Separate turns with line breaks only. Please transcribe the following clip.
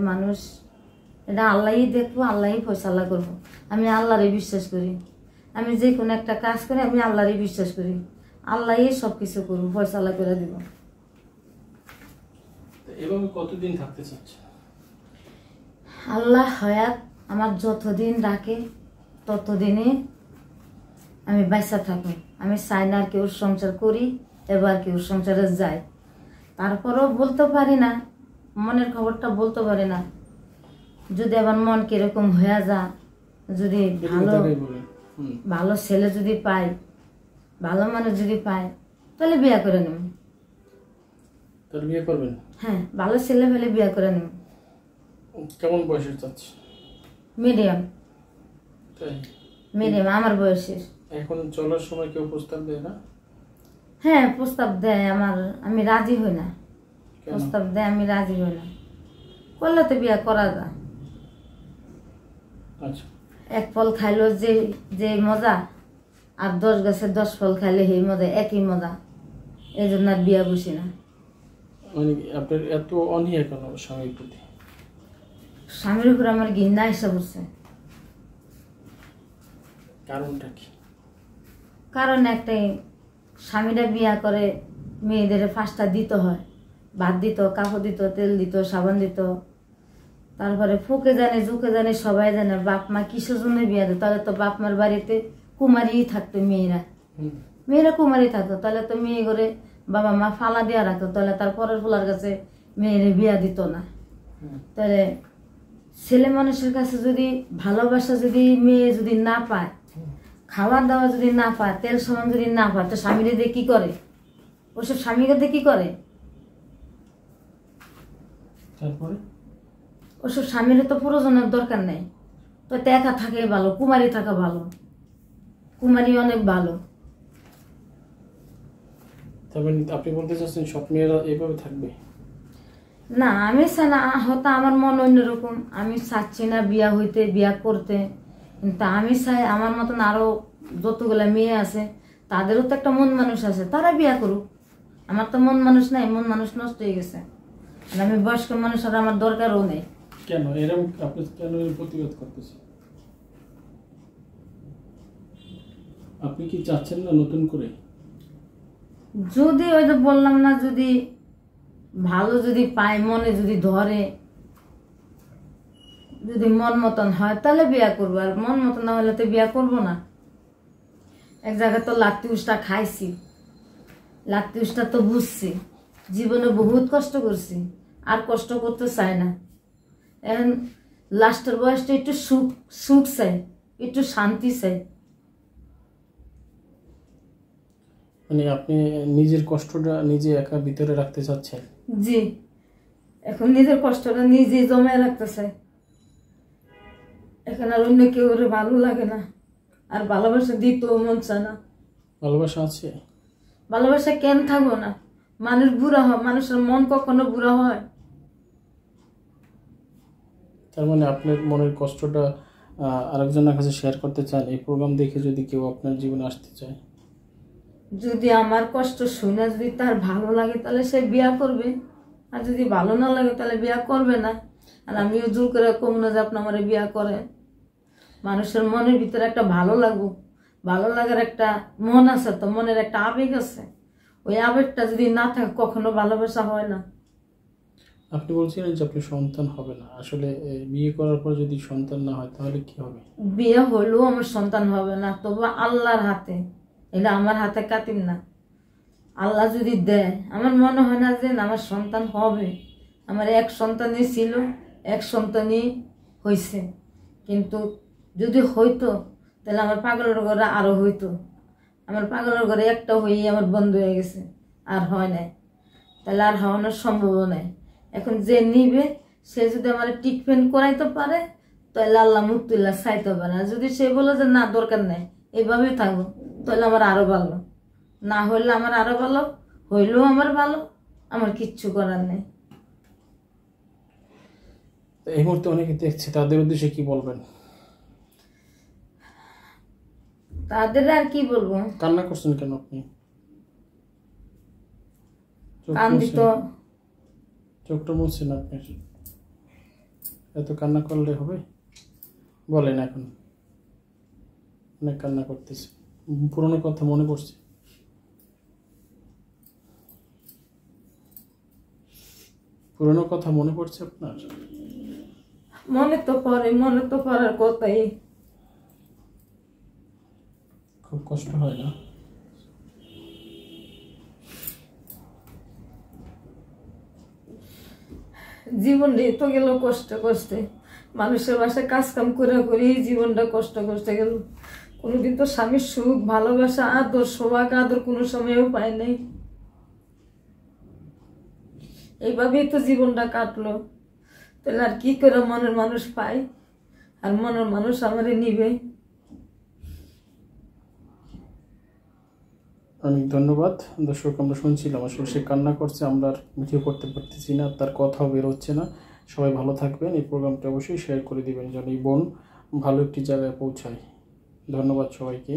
মানুষ এটা আল্লাহই দেখবো, আল্লাহই ফয়সালা করবো। আমি আল্লাহরই বিশ্বাস করি। আমি যে কোনো একটা কাজ করি আমি আল্লাহরই বিশ্বাস করি। আল্লাহই সব কিছু করবো, ফয়সালা করে দিব।
এভাবে কতদিন থাকতে চাচ্ছ?
আল্লাহ হায়াত আমার যতদিন রাখে ততদিনে আমি বাইসা থাকি। আমি চাই না কেউ সংসার করি, এবার কেউ সংসারে যায়। তারপরেও বলতে পারি না, মনের খবরটা বলতে পারি না। যদি আবার মন কিরকম হয়ে যা, যদি ভালো ছেলে যদি পাই, ভালো মানুষ যদি পাই, তাহলে বিয়ে করে নেব।
তাহলে বিয়ে করবেন?
হ্যাঁ, ভালো ছেলে পেলে বিয়ে করে নেব।
কেমন বয়সের চাচ্ছ?
মিডিয়াম।
তাই?
মিডিয়াম আমার বয়সের।
এখন চলার সময় কেউ প্রস্তাব দেয় না?
হ্যাঁ, প্রস্তাব দেয়। আমি রাজি হই না। প্রস্তাব দেয়, আমি রাজি হই না। করলে তো বিয়ে করা যায়।
আচ্ছা,
এক ফল খাইলো যে মজা, আর 10 গাছের 10 ফল খাইলে সেই মজা, একই মজা। এই জন্য আর বিয়া বসি না।
মানে আপনার এত অনীহা কেন স্বামীর প্রতি?
স্বামীর উপর আমার ঘৃণা এসে পড়ছে।
কারণটা কি?
কারণ একটাই, স্বামীরা বিয়া করে মেয়েদের 5টা দিতে হয়। ভাত দিত, কাপড় দিত, তেল দিত, সাবান দিত। তারপরে ফুকে জানে, জুকে জানে, সবাই জানে বাপ মা কিসের জন্য বিয়া দেয়। তাহলে তো বাপ মার বাড়িতে কুমারী থাকতো মেয়েরা কুমারী থাকতো। তাহলে তো মেয়ে করে বাবা মা ফালা দিয়া রাখতো। তাহলে তার পরের ফুলার কাছে মেয়েরে বিয়া দিত না। তাহলে ছেলে মানুষের কাছে যদি ভালোবাসা যদি মেয়ে যদি না পায়, খাওয়া দাওয়া যদি না পায়, তেল সামান যদি না পায়, তো স্বামীরে দিয়ে কি করে? ওসব স্বামীকে দিয়ে কি করে?
তারপরে
ওসব স্বামীর তো প্রয়োজনের দরকার নেই। তো একা থাকে ভালো, কুমারী থাকা ভালো। কুমারী অনেক ভালো।
তবে আপনি বলতে চাচ্ছেন সব মেয়েরা এইভাবে থাকবে?
না, আমি চাই না। হয়তো আমার মন অন্যরকম। আমি চাচ্ছি না বিয়া হইতে, বিয়া করতে। কিন্তু আমি চাই আমার মতন আরো যতগুলা মেয়ে আছে, তাদেরও তো একটা মন মানুষ আছে, তারা বিয়া করুক। আমার তো মন মানুষ নাই, মন মানুষ নষ্ট হয়ে গেছে। আর আমি বয়স্ক মানুষ, আর আমার দরকারও নেই।
কেন এরকম আপনি কেন প্রতিবাদ করতেছেন? আপনি কি চাচ্ছেন না নতুন করে?
যদি ওই যে বললাম না, যদি ভালো যদি পায়, মনে যদি ধরে, যদি মন মতন হয়, তাহলে বিয়া করবো। আর মন মতন না হলে তো বিয়া করবো না। এক জায়গায় তো লাত্তি উষ্টা খাইছি, লাত্তি উষ্টা তো বুঝছি, জীবনে বহুত কষ্ট করছি, আর কষ্ট করতে চাই না। এখন লাস্টের বয়সটা একটু সুখ চাই, একটু শান্তি চাই।
মানে আপনি নিজের কষ্টটা নিজে একা ভিতরে রাখতে চাচ্ছেন?
জি, এখন নিজের কষ্টটা নিজে জমায় রাখতে চাই। এখন আর অন্য কেউ ভালো লাগে না, আর ভালোবাসা দিতেও মন চায় না।
ভালোবাসা আছে?
ভালোবাসা কেন থাকবো না? মানুষ বুড়া হয়, মানুষের মন কখনো বুড়া হয়?
তার মানে আপনার মনের কষ্টটা আরেকজনের কাছে শেয়ার করতে চান এই প্রোগ্রাম দেখে, যদি কেউ আপনার জীবনে আসতে চায়?
যদি আমার কষ্ট শুনে যদি তার ভালো লাগে তাহলে সে বিয়া করবে, আর যদি ভালো না লাগে তাহলে বিয়া করবে না। আর আমিও জোর করে কম না যে আপনি আমার বিয়া করেন। মানুষের মনের ভিতরে একটা ভালো লাগবো, ভালো লাগার একটা মন আছে, তো মনের একটা আবেগ আছে। ওই আবেগটা যদি না থাকে কখনো ভালোবাসা হয় না।
আপনি বলছিলেন যে আপনি সন্তান হবে না, আসলে বিয়ে করার পর যদি সন্তান না হয় তাহলে কি হবে?
বিয়ে হলেও আমার সন্তান হবে না, তবু আল্লাহর হাতে। এটা আমার হাতে কাটিম না। আল্লাহ যদি দেয়, আমার মনে হয় না যে আমার সন্তান হবে। আমার এক সন্তানই ছিল, এক সন্তানই হয়েছে। কিন্তু যদি হইতো তাহলে আমার পাগলের ঘরে আরো হইতো। আমার পাগলের ঘরে একটা হয়েই আমার বন্ধ হয়ে গেছে, আর হয় নাই। তাহলে আর হওয়ানোর সম্ভব নাই। এখন যে নিবে সে যদি আমার ট্রিটমেন্ট করাইতে পারে তাহলে আল্লাহ মুক্তিল্লাহ চাইতে পারে। আর যদি সে বলে যে না দরকার নাই, এইভাবেই থাকবো, তাহলে আমার আরো ভালো। না হইলে আমার আরো ভালো, হইলেও আমার ভালো, আমার কিচ্ছু করার নেই।
এই মুহূর্তে অনেকে দেখছে, তাদের উদ্দেশ্যে কি বলবেন?
তাদের আর কি বলবো?
কান্না করছেন কেন আপনি?
কান্দিত
চোখটা মুছছেন আপনি? এত কান্না করলে হবে? বলেন এখন, অনেক কান্না করতেছে, পুরনো কথা মনে পড়ছে? পুরনো কথা মনে পড়ছে আপনার?
মনে তো পড়ার কথাই।
খুব কষ্ট হয় না?
জীবনটা তো গেল কষ্ট করতে, মানুষের বাসায় কাজ কাম করে জীবনটা কষ্ট করতে গেল। কোনোদিন তো স্বামীর সুখ, ভালোবাসা, আদর, সোহাগ আদর কোনো সময়ও পায় নাই। এইভাবেই তো জীবনটা কাটলো। তাহলে আর কি করে মনের মানুষ পায়, আর মনের মানুষ আমারে নিবে?
অনেক ধন্যবাদ। দর্শক, আমরা শুনছিলাম আসলে সে কান্না করছে, আমরা আর ভিডিও করতে পারতেছি না, তার কথাও বের হচ্ছে না। সবাই ভালো থাকবেন, এই প্রোগ্রামটা অবশ্যই শেয়ার করে দিবেন যেন এই বোন ভালো একটি জায়গায় পৌঁছায়। ধন্যবাদ সবাইকে।